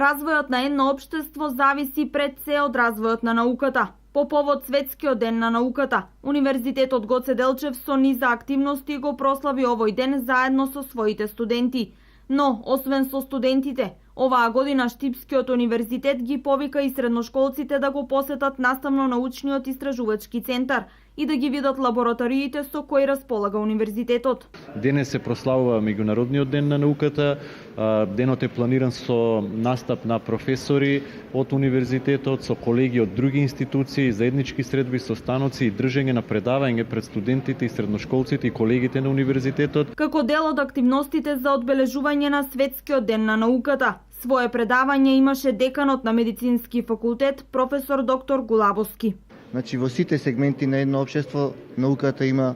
Развојот на едно општество зависи пред се од развојот на науката. По повод Светскиот ден на науката, Универзитетот Гоце Делчев со низа активности го прослави овој ден заедно со своите студенти. Но, освен со студентите, оваа година Штипскиот универзитет ги повика и средношколците да го посетат наставно-научниот истражувачки центар и да ги видат лабораториите со кои располага универзитетот. Денес се прославува Меѓународниот ден на науката. Денот е планиран со настап на професори од универзитетот, со колеги од други институции, заеднички средби, состаноци и држење на предавање пред студентите и средношколците и колегите на универзитетот. Како дел од активностите за одбележување на Светскиот ден на науката, свое предавање имаше деканот на медицински факултет, професор доктор Гулабовски. Значи, во сите сегменти на едно општество науката има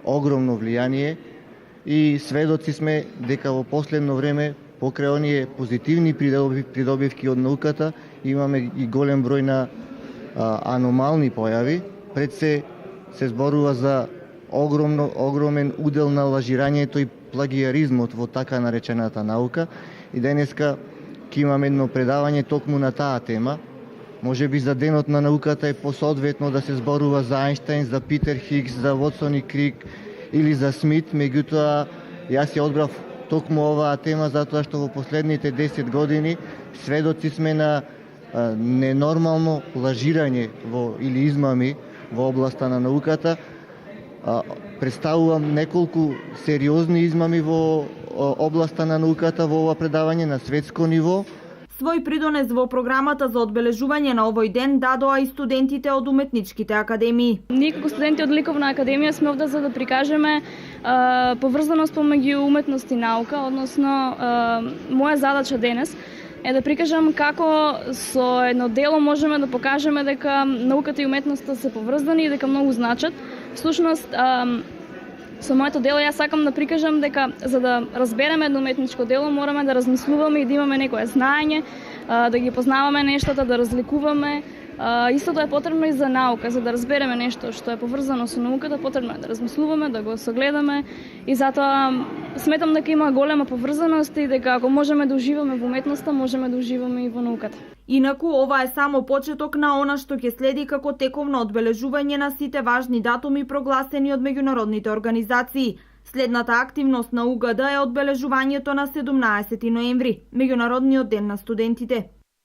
огромно влијание и сведоци сме дека во последно време покрај оние позитивни придобивки од науката имаме и голем број на аномални појави. Пред се зборува за огромен удел на лажирањето и плагиаризмот во така наречената наука и денеска ќе имаме едно предавање токму на таа тема. Може би за денот на науката е посоодветно да се зборува за Ајнштајн, за Питер Хигс, за Вотсон и Крик или за Смит, меѓутоа јас ја одбрав токму оваа тема затоа што во последните 10 години сведоци сме на ненормално лажирање или измами во областа на науката. Представувам неколку сериозни измами во областа на науката во ова предавање на светско ниво. Свој придонес во програмата за одбележување на овој ден дадоа и студентите од уметничките академии. Ние како студенти од Ликовна академија сме овде за да прикажеме поврзаност помеѓу уметност и наука, односно моја задача денес е да прикажам како со едно дело можеме да покажеме дека науката и уметноста се поврзани и дека многу значат. Всушност, со моето дело јас сакам да прикажам дека за да разбереме едно уметничко дело мораме да размислуваме и да имаме некое знаење, да ги познаваме нештата, да разликуваме. Истото е потребно и за наука, за да разбереме нешто што е поврзано со науката, потребно е да размислуваме, да го согледаме и затоа сметам дека има голема поврзаност и дека ако можеме да уживаме во уметноста, можеме да уживаме и во науката. Инаку, ова е само почеток на она што ќе следи како тековно одбележување на сите важни датуми прогласени од меѓународните организации. Следната активност на УГД е одбележувањето на 17 ноември, Меѓународниот ден на студентите.